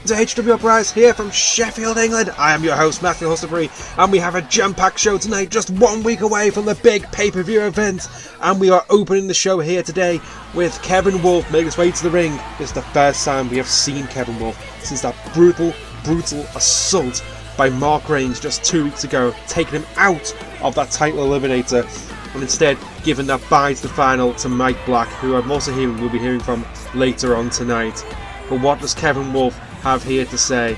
to HW Uprise here from Sheffield, England. I am your host, Matthew Husselbury, and we have a jam-packed show tonight, just 1 week away from the big pay-per-view event. And we are opening the show here today with Kevin Wolf making his way to the ring. This is the first time we have seen Kevin Wolf since that brutal assault by Mark Reigns just 2 weeks ago, taking him out of that title eliminator, and instead giving that bye to the final to Mike Black, who I'm also hearing we'll be hearing from later on tonight. But what does Kevin Wolf have here to say?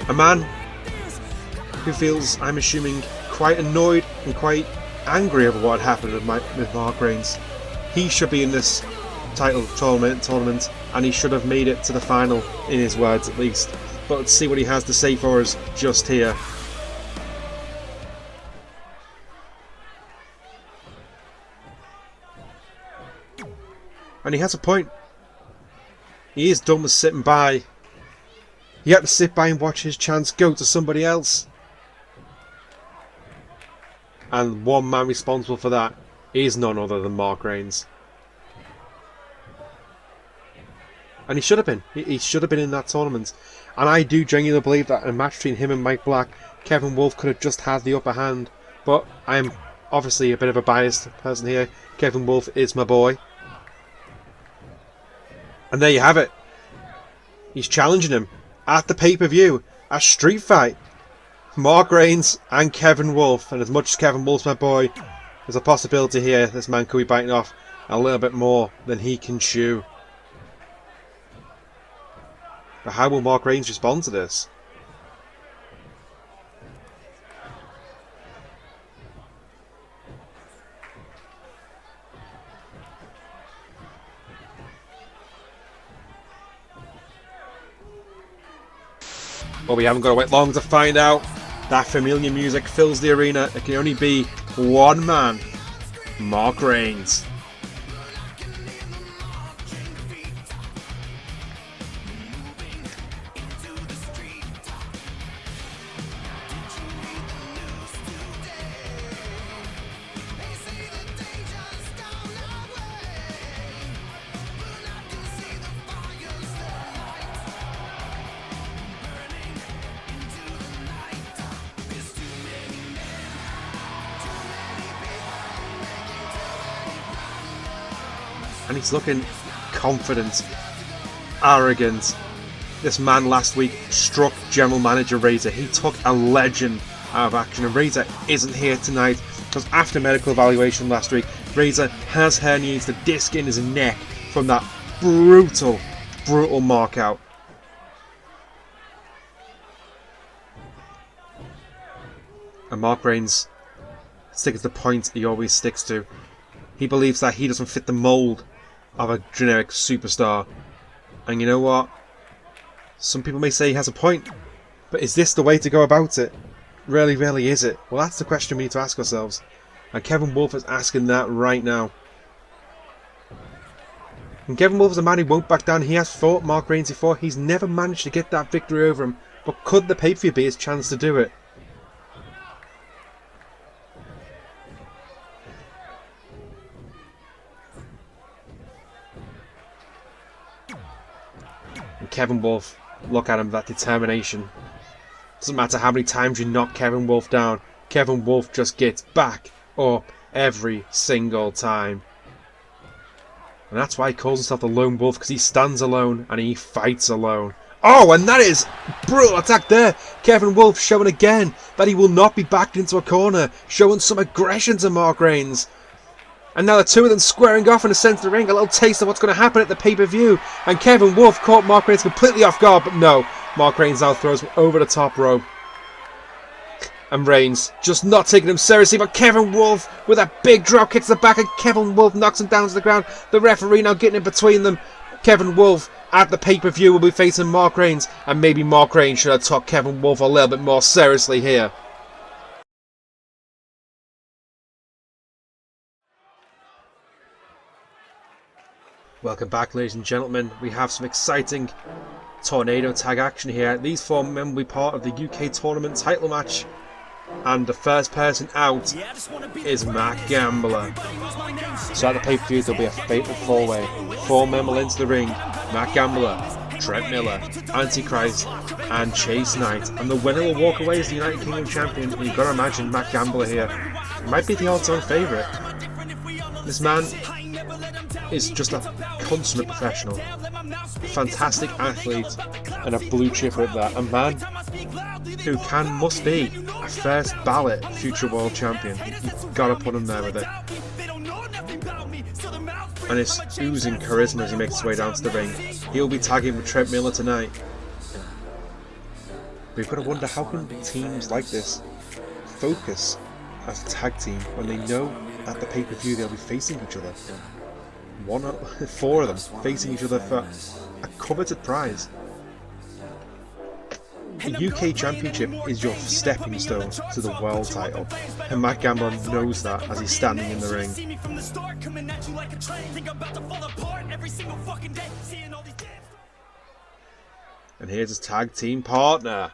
A man who feels, I'm assuming, quite annoyed and quite angry over what happened with Mark Reigns. He should be in this title tournament, and he should have made it to the final, in his words at least. But let's see what he has to say for us just here. And he has a point. He is done with sitting by. He had to sit by and watch his chance go to somebody else. And one man responsible for that is none other than Mark Reigns. And he should have been. He should have been in that tournament. And I do genuinely believe that in a match between him and Mike Black, Kevin Wolf could have just had the upper hand. But I am obviously a bit of a biased person here. Kevin Wolf is my boy. And there you have it. He's challenging him at the pay-per-view, a street fight. Mark Reigns and Kevin Wolf. And as much as Kevin Wolf's my boy, there's a possibility here this man could be biting off a little bit more than he can chew. But how will Mark Reigns respond to this? Well, we haven't got to wait long to find out. That familiar music fills the arena. It can only be one man, Mark Reigns. And he's looking confident, arrogant. This man last week struck General Manager Razor. He took a legend out of action, and Razor isn't here tonight because after medical evaluation last week, Razor has herniated the disc in his neck from that brutal mark out. And Mark Reigns sticks to the point he always sticks to. He believes that he doesn't fit the mould of a generic superstar. And you know what? Some people may say he has a point, but is this the way to go about it? Really is it? Well, that's the question we need to ask ourselves. And Kevin Wolf is asking that right now. And Kevin Wolf is a man who won't back down. He has fought Mark Reigns before. He's never managed to get that victory over him. But could the pay-per-view be his chance to do it? Kevin Wolf, look at him, that determination. Doesn't matter how many times you knock Kevin Wolf down, Kevin Wolf just gets back up every single time. And that's why he calls himself the Lone Wolf, because he stands alone and he fights alone. Oh, and that is brutal attack there. Kevin Wolf showing again that he will not be backed into a corner, showing some aggression to Mark Reigns. And now the two of them squaring off in the centre of the ring. A little taste of what's going to happen at the pay-per-view. And Kevin Wolf caught Mark Reigns completely off guard. But no, Mark Reigns now throws him over the top rope. And Reigns just not taking him seriously. But Kevin Wolf with a big drop kick to the back. And Kevin Wolf knocks him down to the ground. The referee now getting in between them. Kevin Wolf at the pay-per-view will be facing Mark Reigns. And maybe Mark Reigns should have took Kevin Wolf a little bit more seriously here. Welcome back, ladies and gentlemen. We have some exciting tornado tag action here. These four men will be part of the UK tournament title match. And the first person out is Matt Gambler. So at the pay-per-view there'll be a fatal four-way. 4 men will enter the ring. Matt Gambler, Trent Miller, Antichrist, and Chase Knight. And the winner will walk away as the United Kingdom champion. And you've got to imagine Matt Gambler here. He might be the odds-on favourite. This man is just a consummate professional. Fantastic athlete and a blue chip at that. A man who must be a first ballot future world champion. You've got to put him there with it. And it's oozing charisma as he makes his way down to the ring. He'll be tagging with Trent Miller tonight. We've got to wonder, how can teams like this focus as a tag team when they know at the pay-per-view they'll be facing each other? 4 of them facing each other for a coveted prize. The UK Championship is your stepping stone to the world title, and Matt Gambler knows that as he's standing in the ring. And here's his tag team partner,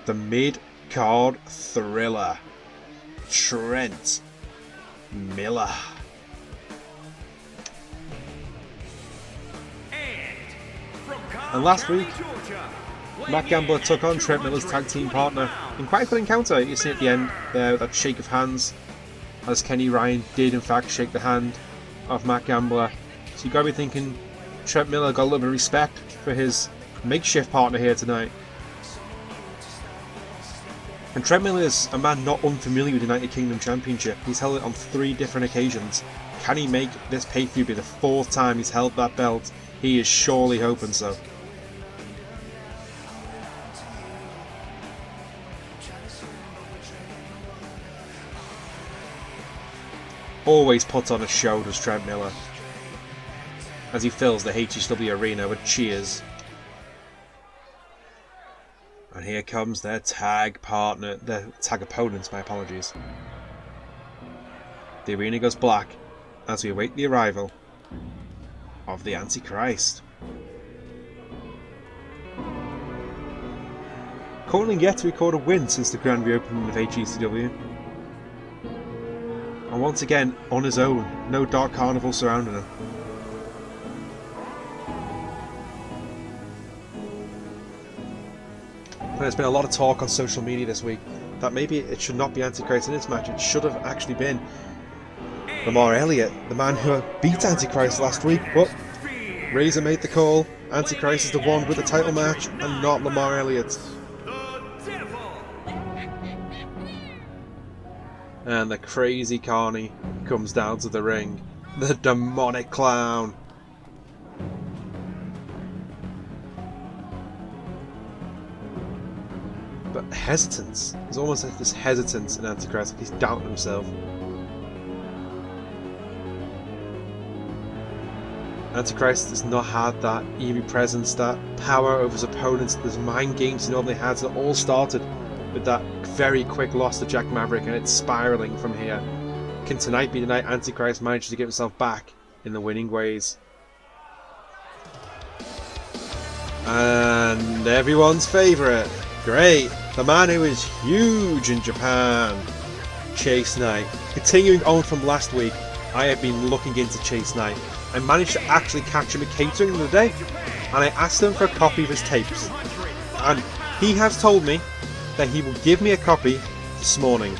the mid-card thriller, Trent Miller. And last week, Matt Gambler took on Trent Miller's tag team partner in quite a good encounter. You see at the end there with that shake of hands, as Kenny Ryan did in fact shake the hand of Matt Gambler. So you've got to be thinking Trent Miller got a little bit of respect for his makeshift partner here tonight. And Trent Miller is a man not unfamiliar with the United Kingdom Championship. He's held it on 3 different occasions. Can he make this pay-per-view be the 4th time he's held that belt? He is surely hoping so. Always puts on a show, does Trent Miller, as he fills the HSW arena with cheers. And here comes their tag partner, their tag opponents, my apologies. The arena goes black as we await the arrival of the Antichrist. Currently yet to record a win since the grand reopening of HSW. And once again, on his own, no Dark Carnival surrounding him. There's been a lot of talk on social media this week that maybe it should not be Antichrist in this match. It should have actually been Lamar Elliott, the man who beat Antichrist last week. But Razor made the call. Antichrist is the one with the title match and not Lamar Elliott. And the crazy Carney comes down to the ring. The demonic clown. But hesitance. There's almost like this hesitance in Antichrist, like he's doubting himself. Antichrist has not had that eerie presence, that power over his opponents, those mind games he normally had. It all started with that very quick loss to Jack Maverick, and it's spiralling from here. Can tonight be the night Antichrist manages to get himself back in the winning ways? And everyone's favourite, great, the man who is huge in Japan, Chase Knight. Continuing on from last week, I have been looking into Chase Knight. I managed to actually catch him at catering the other day, and I asked him for a copy of his tapes. And he has told me that he will give me a copy this morning.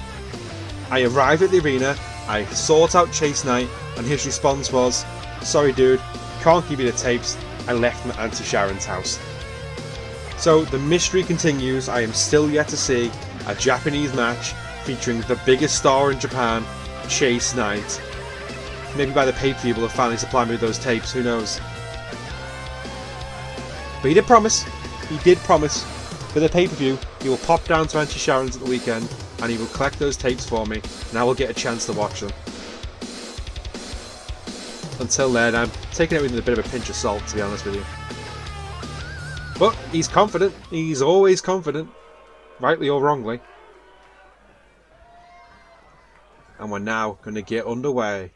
I arrived at the arena, I sought out Chase Knight, and his response was, "Sorry dude, can't give you the tapes, I left them at Auntie Sharon's house." So the mystery continues. I am still yet to see a Japanese match featuring the biggest star in Japan, Chase Knight. Maybe by the pay-per-view will have finally supplied me with those tapes, who knows. But he did promise for the pay-per-view he will pop down to Auntie Sharon's at the weekend and he will collect those tapes for me and I will get a chance to watch them. Until then, I'm taking everything with a bit of a pinch of salt, to be honest with you. But he's confident, he's always confident, rightly or wrongly. And we're now going to get underway.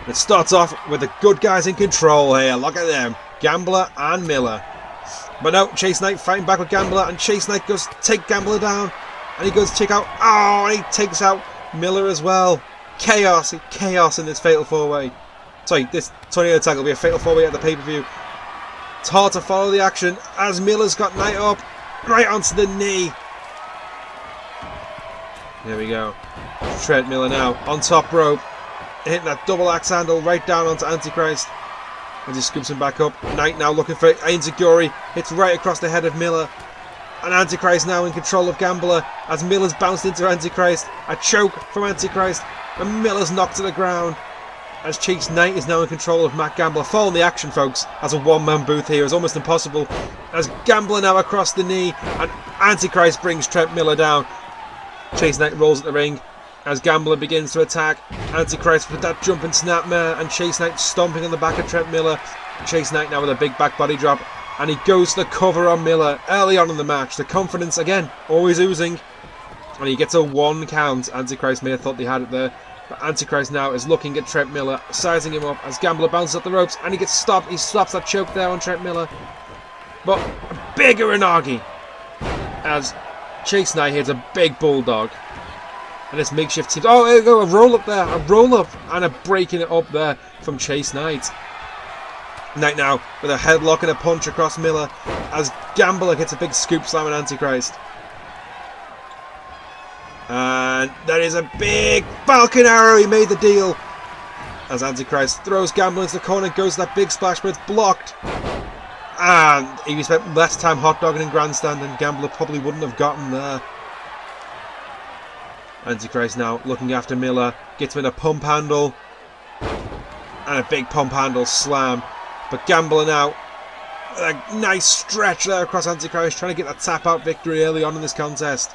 It starts off with the good guys in control here. Look at them, Gambler and Miller. But no, Chase Knight fighting back with Gambler, and Chase Knight goes to take Gambler down, and he goes to take out, and he takes out Miller as well. chaos in this fatal 4-way. Sorry, this tornado tag will be a fatal 4-way at the pay-per-view. It's hard to follow the action as Miller's got Knight up right onto the knee. There we go. Trent Miller now on top rope, hitting that double axe handle right down onto Antichrist as he scoops him back up. Knight now looking for Enziguri, hits right across the head of Miller, and Antichrist now in control of Gambler as Miller's bounced into Antichrist. A choke from Antichrist, and Miller's knocked to the ground as Chase Knight is now in control of Matt Gambler. Following the action, folks, as a one-man booth here is almost impossible as Gambler now across the knee and Antichrist brings Trent Miller down. Chase Knight rolls at the ring as Gambler begins to attack Antichrist with that jumping snapmare, and Chase Knight stomping on the back of Trent Miller. Chase Knight now with a big back body drop, and he goes to the cover on Miller early on in the match. The confidence again always oozing, and he gets a 1 count. Antichrist may have thought they had it there, but Antichrist now is looking at Trent Miller, sizing him up as Gambler bounces up the ropes, and he gets stopped. He stops that choke there on Trent Miller, but a bigger Inagi as Chase Knight hits a big bulldog. And this makeshift team. Oh, there you go, a roll up there, a roll up, and a breaking it up there from Chase Knight. Knight now with a headlock and a punch across Miller as Gambler gets a big scoop slam on Antichrist. And that is a big Falcon Arrow. He made the deal as Antichrist throws Gambler into the corner, goes to that big splash, but it's blocked. And if he spent less time hot dogging and grandstanding, Gambler probably wouldn't have gotten there. Antichrist now looking after Miller, gets him in a pump handle and a big pump handle slam, but Gambler now a nice stretch there across Antichrist, trying to get that tap out victory early on in this contest,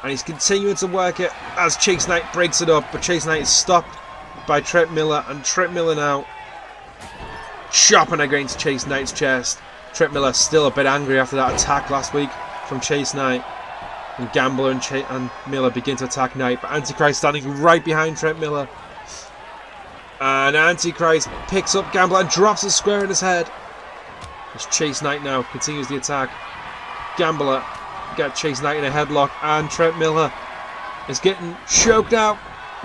and he's continuing to work it as Chase Knight breaks it up, but Chase Knight is stopped by Trent Miller, and Trent Miller now chopping against Chase Knight's chest. Trent Miller still a bit angry after that attack last week from Chase Knight. And Gambler and Miller begin to attack Knight, but Antichrist standing right behind Trent Miller. And Antichrist picks up Gambler and drops the square in his head. As Chase Knight now continues the attack. Gambler got Chase Knight in a headlock, and Trent Miller is getting choked out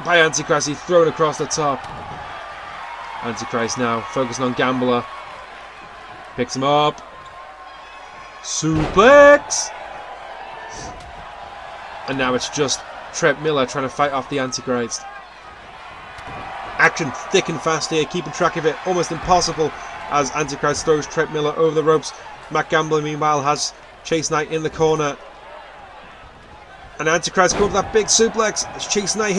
by Antichrist. He's thrown across the top. Antichrist now focusing on Gambler. Picks him up. Suplex! And now it's just Trent Miller trying to fight off the Antichrist. Action thick and fast here, keeping track of it almost impossible as Antichrist throws Trent Miller over the ropes. Matt Gambler meanwhile has Chase Knight in the corner. And Antichrist goes for that big suplex as Chase Knight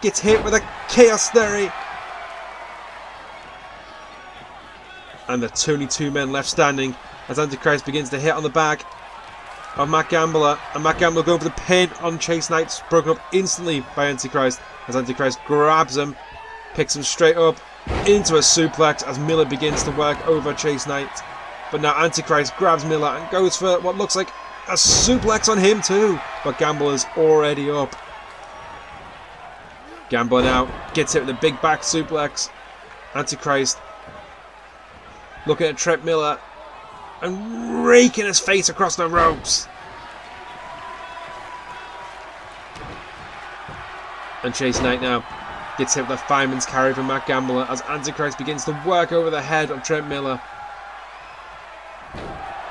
gets hit with a Chaos Theory. And the only 2 men left standing as Antichrist begins to hit on the back of Matt Gambler, and Matt Gambler going for the pin on Chase Knight, broken up instantly by Antichrist as Antichrist grabs him, picks him straight up into a suplex as Miller begins to work over Chase Knight. But now Antichrist grabs Miller and goes for what looks like a suplex on him too, but Gambler's already up. Gambler now gets hit with a big back suplex. Antichrist looking at Trent Miller and raking his face across the ropes. And Chase Knight now gets hit with a fireman's carry from Matt Gambler as Antichrist begins to work over the head of Trent Miller.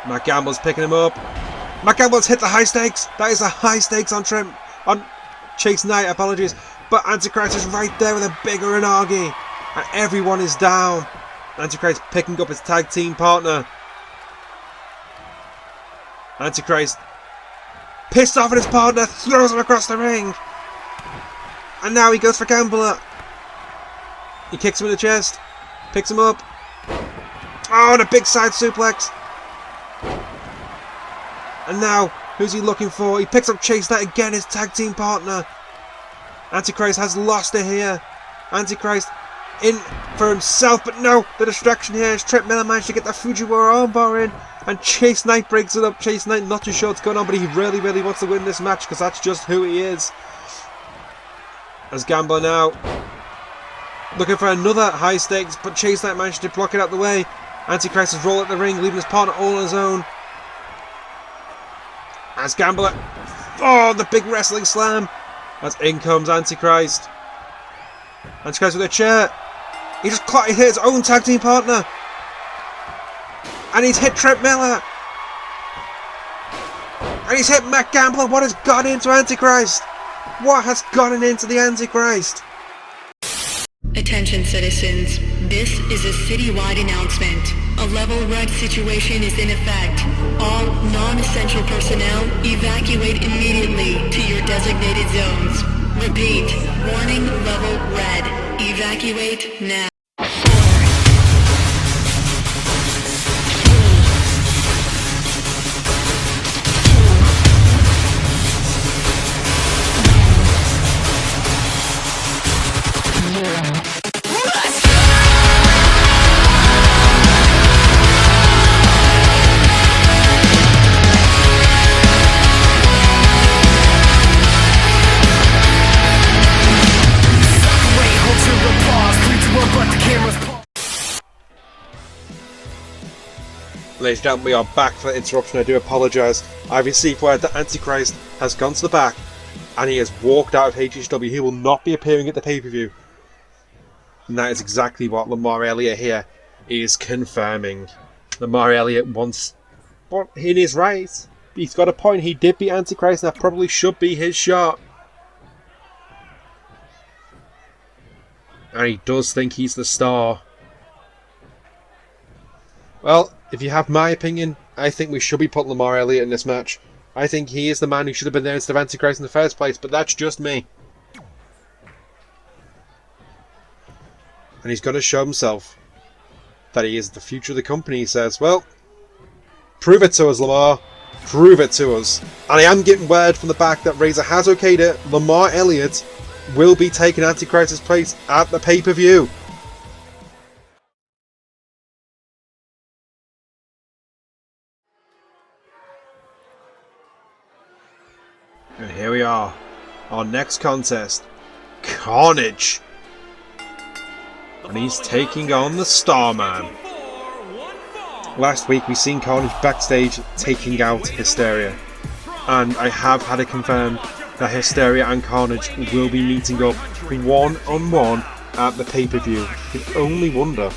Matt Gambler's picking him up. Matt Gambler's hit the high stakes. That is a high stakes on Chase Knight, apologies. But Antichrist is right there with a bigger Inagi. And everyone is down. Antichrist picking up his tag team partner. Antichrist, pissed off at his partner, throws him across the ring. And now he goes for Gambler. He kicks him in the chest, picks him up. Oh, and a big side suplex. And now, who's he looking for? He picks up Chase Knight again, his tag team partner. Antichrist has lost it here. Antichrist in for himself, but no, the distraction here is Trent Miller managed to get the Fujiwara armbar in. And Chase Knight breaks it up. Chase Knight not too sure what's going on, but he really, really wants to win this match because that's just who he is. As Gambler now looking for another high stakes, but Chase Knight managed to block it out the way. Antichrist has rolled at the ring, leaving his partner all on his own. As Gambler, oh, the big wrestling slam. As in comes Antichrist. Antichrist with a chair. He just hit his own tag team partner. And he's hit Trent Miller. And he's hit Matt Gambler. What has gone into Antichrist? What has gotten into the Antichrist? Attention citizens, this is a citywide announcement. A level red situation is in effect. All non-essential personnel evacuate immediately to your designated zones. Repeat, warning level red. Evacuate now. Ladies and gentlemen, we are back for the interruption. I do apologise. I've received word that Antichrist has gone to the back and he has walked out of HHW. He will not be appearing at the pay-per-view. And that is exactly what Lamar Elliott here is confirming. Lamar Elliott wants... Well, in his right. He's got a point. He did beat Antichrist and that probably should be his shot. And he does think he's the star. Well, if you have my opinion, I think we should be putting Lamar Elliott in this match. I think he is the man who should have been there instead of Antichrist in the first place, but that's just me. And he's going to show himself that he is the future of the company, he says. Well, prove it to us, Lamar. Prove it to us. And I am getting word from the back that Razor has okayed it. Lamar Elliott will be taking Antichrist's place at the pay-per-view. And here we are. Our next contest. Carnage. And he's taking on the Starman. Last week we seen Carnage backstage taking out Hysteria. And I have had it confirmed that Hysteria and Carnage will be meeting up one-on-one at the pay-per-view. You can only wonder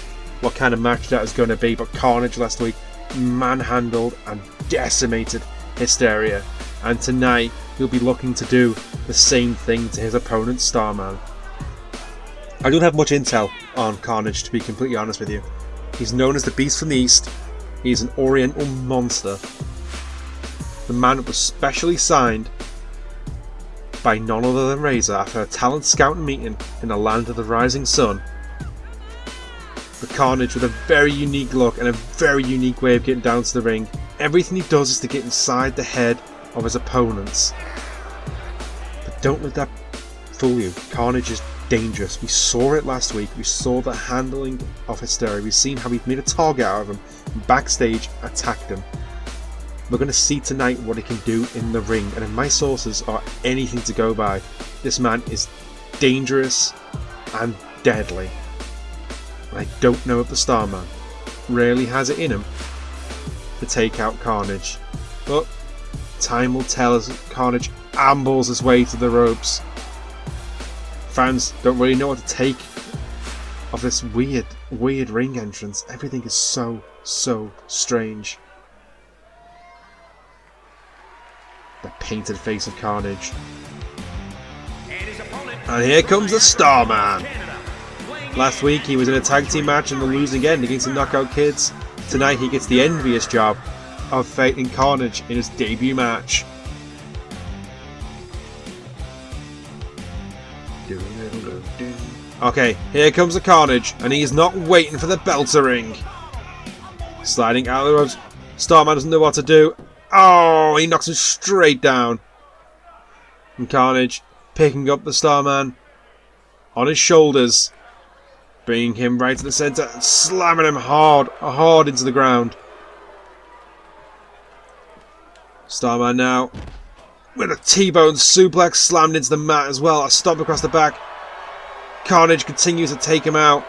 what kind of match that is going to be, but Carnage last week manhandled and decimated Hysteria. And tonight he'll be looking to do the same thing to his opponent Starman. I don't have much intel on Carnage, to be completely honest with you. He's known as the Beast from the East. He's an Oriental monster. The man was specially signed by none other than Razor after a talent scouting meeting in the land of the rising sun. But Carnage with a very unique look and a very unique way of getting down to the ring. Everything he does is to get inside the head of his opponents. But don't let that fool you. Carnage is dangerous. We saw it last week. We saw the handling of Hysteria. We've seen how he's made a target out of him and backstage attacked him. We're going to see tonight what he can do in the ring, and if my sources are anything to go by, this man is dangerous and deadly. I don't know if the Starman really has it in him to take out Carnage, but time will tell as Carnage ambles his way to the ropes. Fans don't really know what to take of this weird ring entrance. Everything is so strange. The painted face of Carnage. And here comes the Starman. Last week he was in a tag team match in the losing end against the Knockout Kids. Tonight he gets the envious job of fighting Carnage in his debut match. Okay, here comes the Carnage, and he's not waiting for the bell to ring. Sliding out of the ropes. Starman doesn't know what to do. Oh, he knocks him straight down. And Carnage picking up the Starman on his shoulders, bringing him right to the centre and slamming him hard into the ground. Starman now with a T-bone suplex slammed into the mat as well. A stomp across the back. Carnage continues to take him out.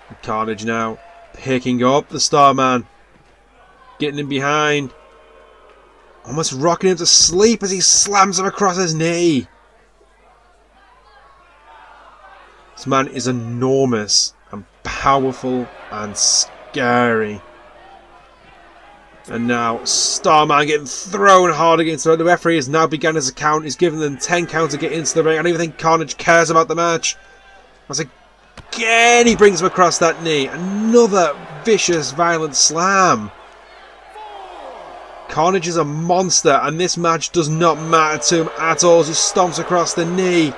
And Carnage now picking up the Starman, getting him behind. Almost rocking him to sleep as he slams him across his knee. This man is enormous and powerful and scary. And now Starman getting thrown hard against the ring. The referee has now begun his count. He's given them 10 counts to get into the ring. I don't even think Carnage cares about the match. Once again he brings him across that knee. Another vicious, violent slam. Carnage is a monster, and this match does not matter to him at all as he stomps across the knee.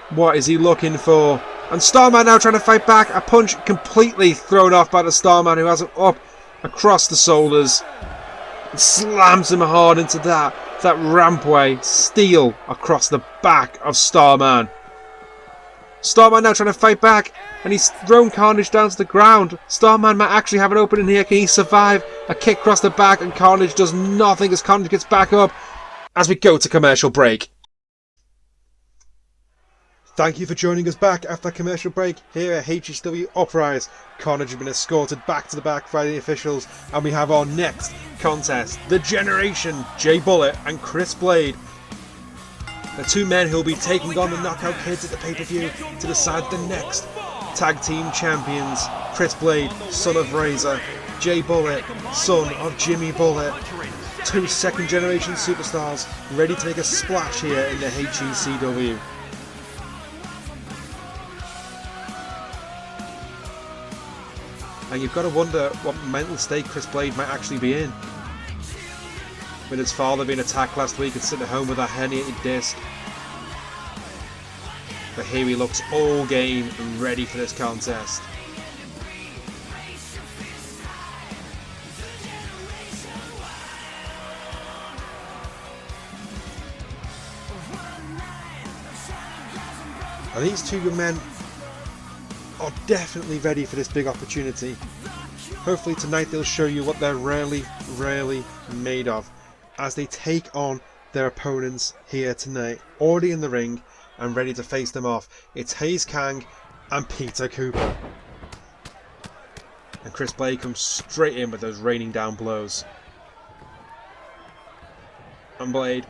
What is he looking for? And Starman now trying to fight back. A punch completely thrown off by the Starman, who has him up across the shoulders. And slams him hard into that rampway. Steel across the back of Starman. Starman now trying to fight back, and he's thrown Carnage down to the ground. Starman might actually have an opening here. Can he survive a kick across the back? And Carnage does nothing as Carnage gets back up as we go to commercial break. Thank you for joining us back after commercial break here at HHW Uprise. Carnage has been escorted back to the back by the officials, and we have our next contest. The Generation, Jay Bullet and Chris Blade. The two men who will be taking on the Knockout Kids at the pay-per-view to decide the next tag team champions. Chris Blade, son of Razor. Jay Bullet, son of Jimmy Bullet. Two second-generation superstars ready to make a splash here in the HECW. And you've got to wonder what mental state Chris Blade might actually be in. With his father being attacked last week and sitting at home with a herniated disc. But here he looks all game and ready for this contest. And these two young men are definitely ready for this big opportunity. Hopefully tonight they'll show you what they're really made of as they take on their opponents here tonight, already in the ring and ready to face them off. It's Hayes Kang and Peter Cooper. And Chris Blade comes straight in with those raining down blows. And Blade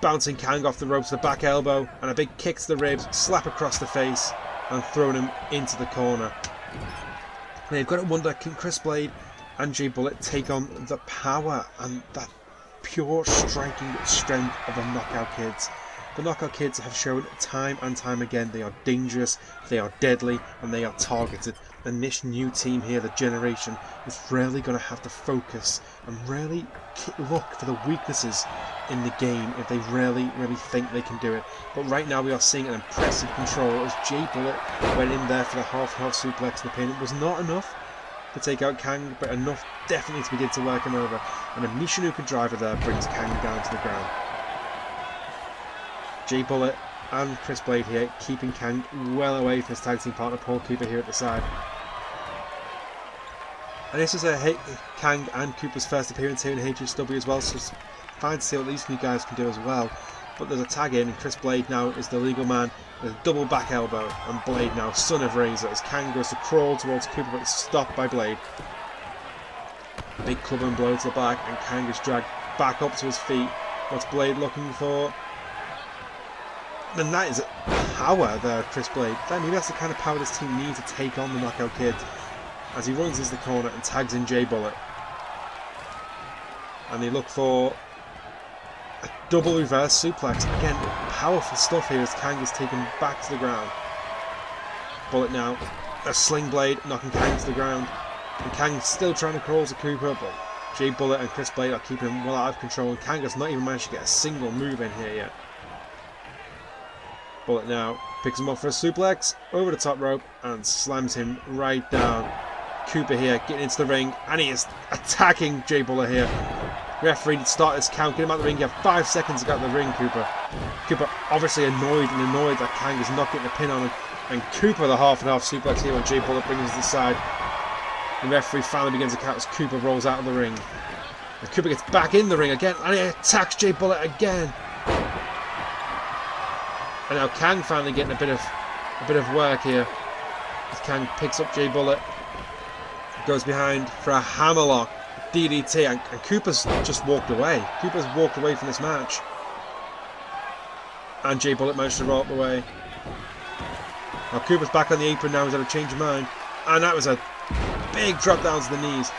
bouncing Kang off the ropes to the back elbow, and a big kick to the ribs, slap across the face, and throwing him into the corner. Now you've got to wonder, can Chris Blade and Jay Bullet take on the power and that pure striking strength of the Knockout Kids? The Knockout Kids have shown time and time again they are dangerous, they are deadly, and they are targeted. And this new team here, the Generation, is really going to have to focus and really look for the weaknesses in the game if they really think they can do it. But right now we are seeing an impressive control as Jay Bullet went in there for the half suplex to the pin. It was not enough to take out Kang, but enough definitely to begin to work him over. And a Michinoku driver there brings Kang down to the ground. Jay Bullet and Chris Blade here, keeping Kang well away from his tag team partner Paul Cooper here at the side. And this is Kang and Cooper's first appearance here in HHW as well, so it's fine to see what these new guys can do as well. But there's a tag in, and Chris Blade now is the legal man with a double back elbow, and Blade now son of Razor as Kang goes to crawl towards Cooper, but it's stopped by Blade. Big club and blow to the back, and Kang is dragged back up to his feet. What's Blade looking for? And that is power there, Chris Blade. Maybe that's the kind of power this team needs to take on the Knockout Kids. As he runs into the corner and tags in Jay Bullet. And they look for a double reverse suplex. Again, powerful stuff here as Kang is taken back to the ground. Bullet now, a sling blade, knocking Kang to the ground. And Kang still trying to crawl to Cooper, but Jay Bullet and Chris Blade are keeping him well out of control. And Kang has not even managed to get a single move in here yet. Bullet now picks him up for a suplex over the top rope and slams him right down. Cooper here getting into the ring, and he is attacking Jay Bullet here. Referee to start this count, get him out of the ring. You have 5 seconds to get out of the ring, Cooper. Cooper obviously annoyed that Kang is not getting a pin on him. And Cooper the half and half suplex here when Jay Bullet brings him to the side. The referee finally begins to count as Cooper rolls out of the ring. And Cooper gets back in the ring again, and he attacks Jay Bullet again. And now Kang finally getting a bit of work here. As Kang picks up Jay Bullet. Goes behind for a hammerlock. DDT, and Cooper's just walked away. Cooper's walked away from this match. And Jay Bullet managed to roll up the way. Now Cooper's back on the apron now, he's had a change of mind. And that was a big drop down to the knees.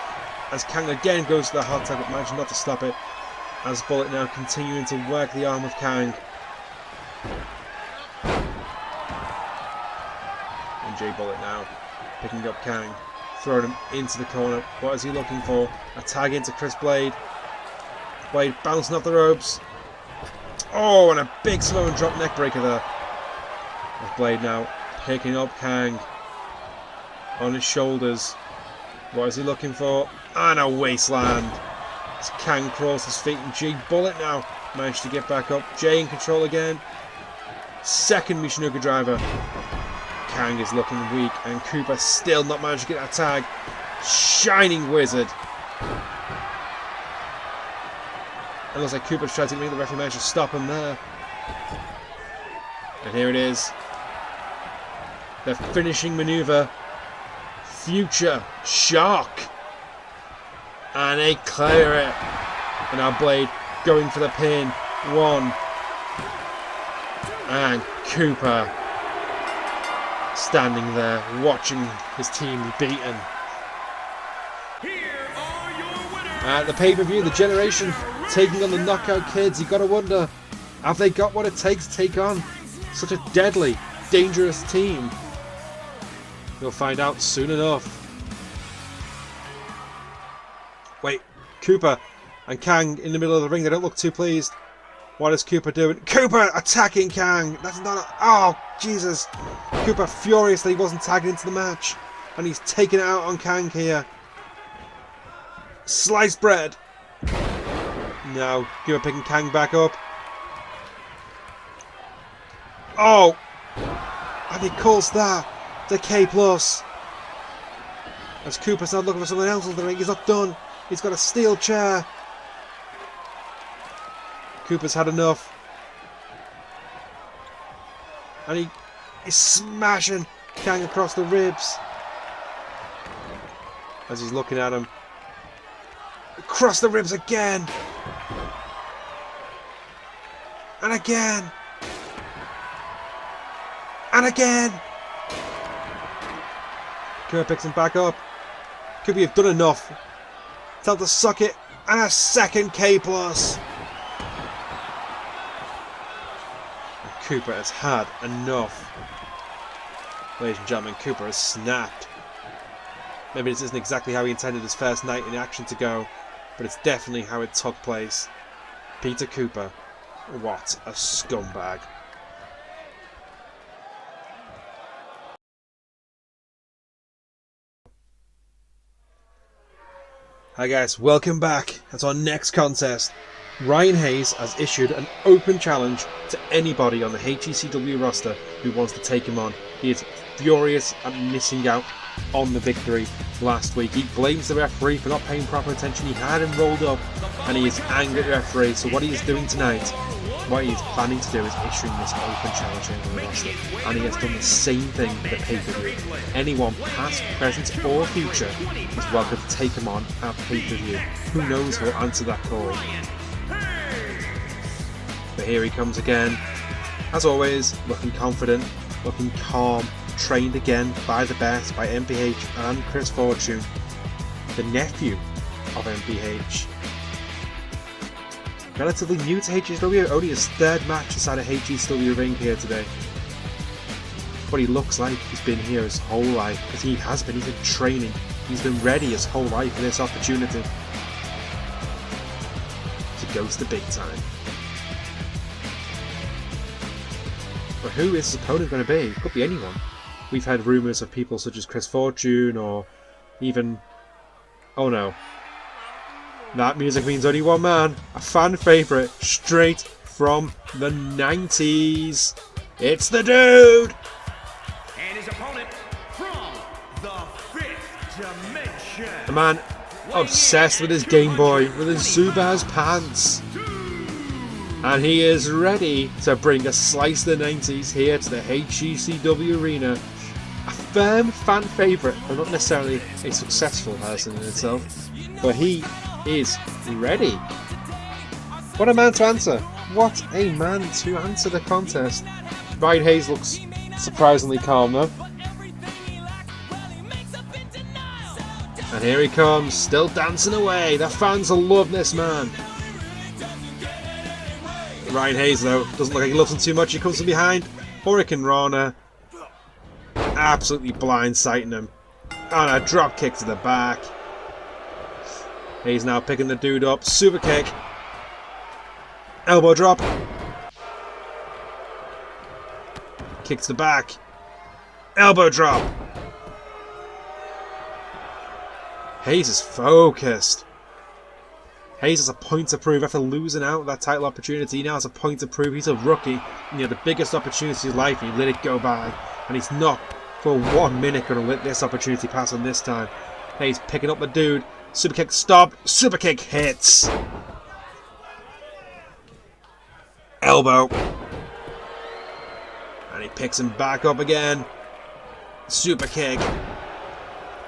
As Kang again goes to the hot tag, but manages not to stop it. As Bullet now continuing to work the arm of Kang. And Jay Bullet now picking up Kang, throwing him into the corner. What is he looking for? A tag into Chris Blade. Blade bouncing off the ropes. Oh, and a big slow and drop neck breaker there. As Blade now picking up Kang on his shoulders. What is he looking for? And a wasteland. As Kang crawls his feet, and Jay Bullet now managed to get back up. Jay in control again. Second Michinoku driver. Kang is looking weak, and Cooper still not managed to get that tag. Shining Wizard. It looks like Cooper's trying to make the referee manage to stop him there. And here it is. The finishing maneuver. Future Shock. And they clear it. And now Blade going for the pin. 1. And Cooper standing there watching his team be beaten. At the pay-per-view, the Generation taking on the Knockout Kids. You gotta wonder, have they got what it takes to take on such a deadly, dangerous team? You'll find out soon enough. Wait, Cooper and Kang in the middle of the ring. They don't look too pleased. What is Cooper doing? Cooper attacking Kang. That's not a... Oh, Jesus. Cooper furious that he wasn't tagged into the match. And he's taking it out on Kang here. Sliced bread. Now, Cooper picking Kang back up. Oh! And he calls that the K+. As Cooper's not looking for someone else in the ring. He's not done. He's got a steel chair. Cooper's had enough. And he's smashing Kang across the ribs. As he's looking at him. Across the ribs again. And again. And again. Cooper picks him back up. Could we have done enough? Tell him to suck it. And a second K+. Cooper has had enough. Ladies and gentlemen, Cooper has snapped. Maybe this isn't exactly how he intended his first night in action to go, but it's definitely how it took place. Peter Cooper, what a scumbag. Hi guys, welcome back. That's our next contest. Ryan Hayes has issued an open challenge to anybody on the HECW roster who wants to take him on. He is furious at missing out on the victory last week. He blames the referee for not paying proper attention. He had him rolled up and he is angry at the referee. So what he is doing tonight, what he is planning to do is issuing this open challenge on the roster. And he has done the same thing for the pay-per-view. Anyone, past, present or future, is welcome to take him on at pay-per-view. Who knows who will answer that call. But here he comes again. As always, looking confident, looking calm, trained again by the best, by MPH and Chris Fortune, the nephew of MPH. Relatively new to HECW, only his third match inside a HECW ring here today. What he looks like, he's been here his whole life, because he has been, he's been training, he's been ready his whole life for this opportunity to go to the big time. But who is his opponent going to be? It could be anyone. We've had rumours of people such as Chris Fortune or even... Oh no. That music means only one man. A fan favourite straight from the 90s. It's the dude! And his opponent from the 5th dimension. A man obsessed with his Game Boy, with his Zubaz pants. And he is ready to bring a slice of the 90s here to the HECW arena. a firm fan favourite, but not necessarily a successful person in itself. But he is ready. What a man to answer! What a man to answer the contest. Ryan Hayes looks surprisingly calm though. And here he comes, still dancing away. The fans will love this man. Ryan Hayes though, doesn't look like he loves him too much. He comes from behind. Hurricane Rana. Absolutely blindsiding him. And a drop kick to the back. Hayes now picking the dude up. Super kick. Elbow drop. Kick to the back. Elbow drop. Hayes is focused. Hayes has a point to prove after losing out that title opportunity. He now has a point to prove. He's a rookie. And he had the biggest opportunity of his life. And he let it go by. And he's not for 1 minute going to let this opportunity pass on this time. Hayes picking up the dude. Super kick stop. Super kick hits. Elbow. And he picks him back up again. Super kick.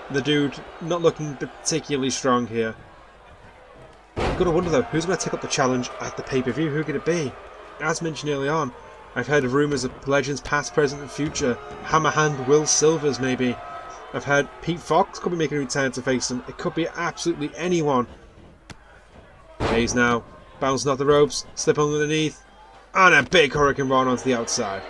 The dude not looking particularly strong here. I've got to wonder though, who's going to take up the challenge at the pay-per-view? Who could it be? As mentioned early on, I've heard of rumours of legends past, present and future. Hammerhand Will Silvers maybe. I've heard Pete Fox could be making a return to face him. It could be absolutely anyone. Hayes now bouncing off the ropes, slip underneath, and a big Hurricane Run onto the outside.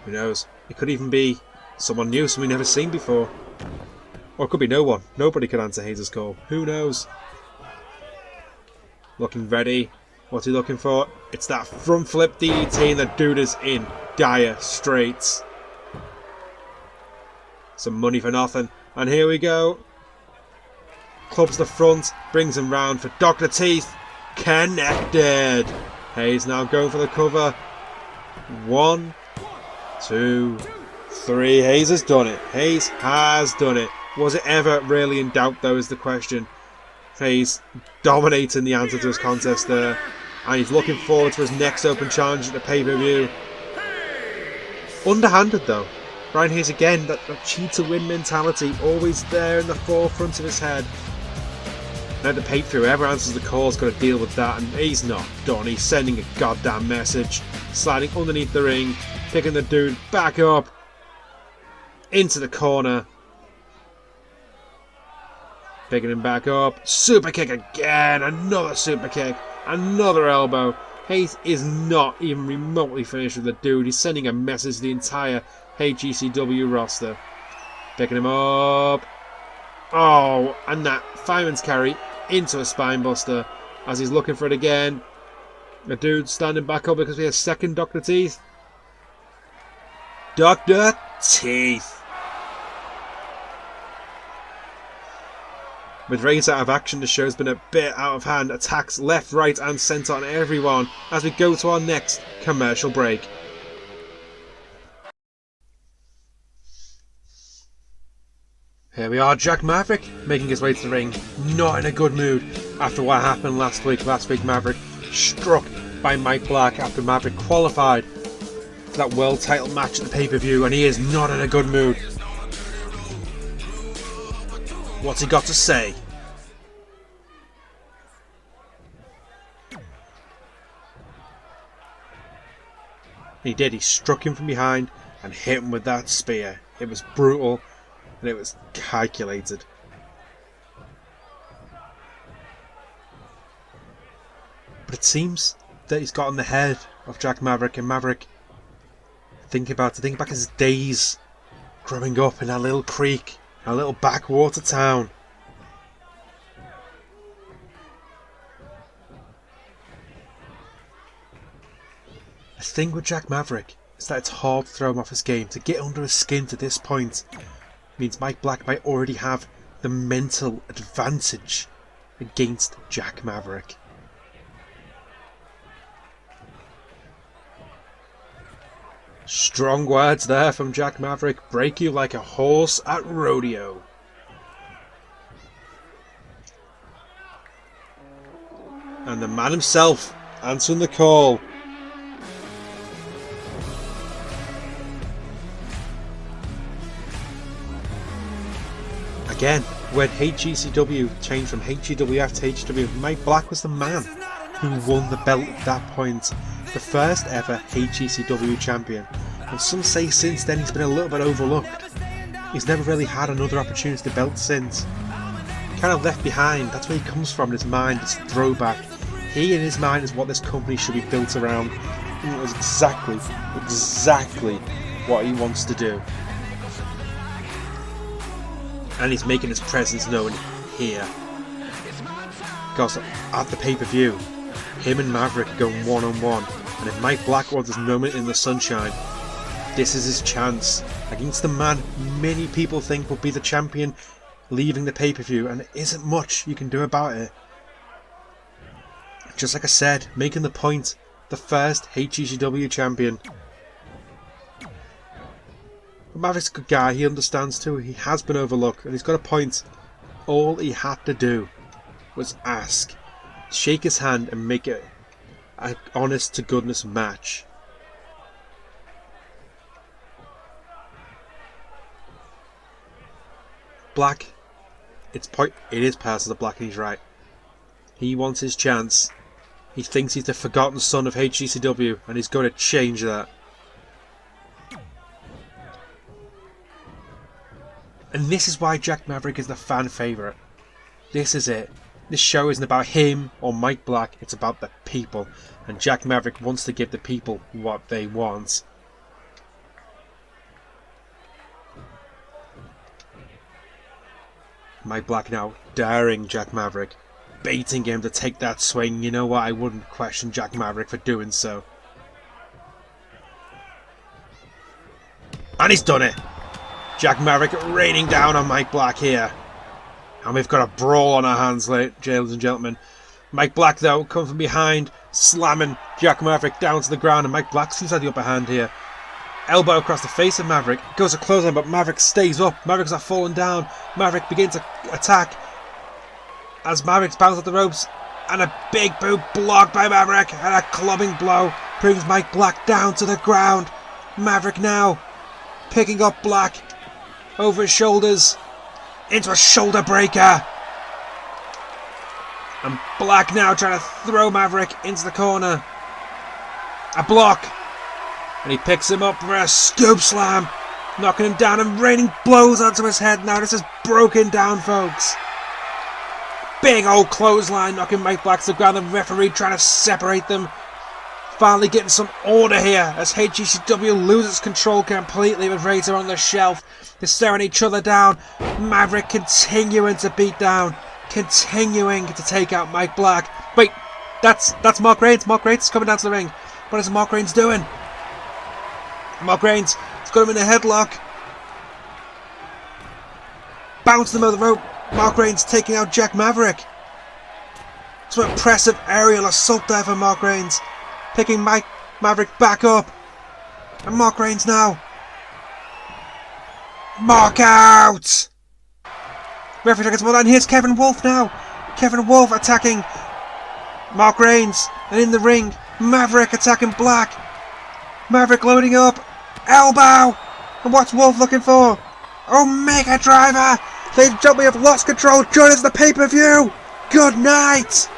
Who knows? It could even be someone new, someone we've never seen before. Or it could be no one. Nobody could answer Hayes' call. Who knows? Looking ready. What's he looking for? It's that front flip DDT and the dude is in dire straits. Some money for nothing. And here we go. Clubs the front. Brings him round for Dr. Teeth. Connected. Hayes now going for the cover. 1, 2, 3. Hayes has done it. Hayes has done it. Was it ever really in doubt though is the question. Hayes dominating the answer to his contest there. And he's looking forward to his next open challenge at the pay-per-view. Underhanded though. Ryan Hayes again, that cheat to win mentality always there in the forefront of his head. And at the pay-per-view, whoever answers the call has got to deal with that, and he's not done. He's sending a goddamn message. Sliding underneath the ring, picking the dude back up into the corner. Picking him back up. Super kick again. Another super kick. Another elbow. Hayes is not even remotely finished with the dude. He's sending a message to the entire HGCW roster. Picking him up. Oh, and that fireman's carry into a spine buster as he's looking for it again. The dude standing back up because we have second Dr. Teeth. Dr. Teeth. With Reigns out of action, the show's been a bit out of hand. Attacks left, right and centre on everyone as we go to our next commercial break. Here we are, Jack Maverick making his way to the ring. Not in a good mood after what happened last week. Last week Maverick struck by Mike Black after Maverick qualified for that world title match at the pay-per-view, and he is not in a good mood. What's he got to say? He did. He struck him from behind and hit him with that spear. It was brutal and it was calculated. But it seems that he's got in the head of Jack Maverick, and Maverick think back his days growing up in that little creek, a little backwater town. The thing with Jack Maverick is that it's hard to throw him off his game. To get under his skin to this point means Mike Black might already have the mental advantage against Jack Maverick. Strong words there from Jack Maverick. Break you like a horse at rodeo. And the man himself answering the call. Again, when HGCW changed from HGWF to HGW, Mike Black was the man who won the belt at that point. The first ever HGCW champion. And some say since then he's been a little bit overlooked. He's never really had another opportunity to belt since. Kind of left behind. That's where he comes from in his mind, this throwback. He in his mind is what this company should be built around. And it was exactly what he wants to do. And he's making his presence known here. Because at the pay-per-view, him and Maverick are going one-on-one. And if Mike Black wants his moment in the sunshine, this is his chance. Against the man many people think will be the champion leaving the pay-per-view, and it isn't much you can do about it. Just like I said, making the point, the first HGCW champion. But Maverick's a good guy, he understands too, he has been overlooked, and he's got a point. All he had to do was ask, shake his hand and make it an honest to goodness match. Black, it is part of the Black, and he's right. He wants his chance. He thinks he's the forgotten son of HGCW, and he's going to change that. And this is why Jack Maverick is the fan favourite. This is it. This show isn't about him or Mike Black, it's about the people. And Jack Maverick wants to give the people what they want. Mike Black now daring Jack Maverick, baiting him to take that swing. You know what, I wouldn't question Jack Maverick for doing so. And he's done it! Jack Maverick raining down on Mike Black here. And we've got a brawl on our hands, ladies and gentlemen. Mike Black, though, comes from behind, slamming Jack Maverick down to the ground, and Mike Black seems to have the upper hand here. Elbow across the face of Maverick, goes a clothesline, but Maverick stays up. Maverick's not falling down. Maverick begins to attack as Maverick's bounced off the ropes, and a big boot blocked by Maverick, and a clubbing blow brings Mike Black down to the ground. Maverick now picking up Black over his shoulders into a shoulder breaker. And Black now trying to throw Maverick into the corner. A block. And he picks him up for a scoop slam. Knocking him down and raining blows onto his head. Now this is broken down, folks. Big old clothesline knocking Mike Black to the ground. The referee trying to separate them. Finally getting some order here as HGCW loses control completely with Razor on the shelf. They're staring each other down. Maverick continuing to beat down. Continuing to take out Mike Black. Wait, that's Mark Reigns. Mark Reigns is coming down to the ring. What is Mark Reigns doing? Mark Reigns has got him in a headlock. Bounced him over the rope. Mark Reigns taking out Jack Maverick. Some impressive aerial assault there for Mark Reigns. Picking Mike Maverick back up. And Mark Reigns now. Mark out! Referee gets more down. Here's Kevin Wolf now. Kevin Wolf attacking Mark Reigns. And in the ring, Maverick attacking Black. Maverick loading up. Elbow! And what's Wolf looking for? Omega Driver! Ladies and gentlemen, we have lost control. Join us at the pay-per-view. Good night!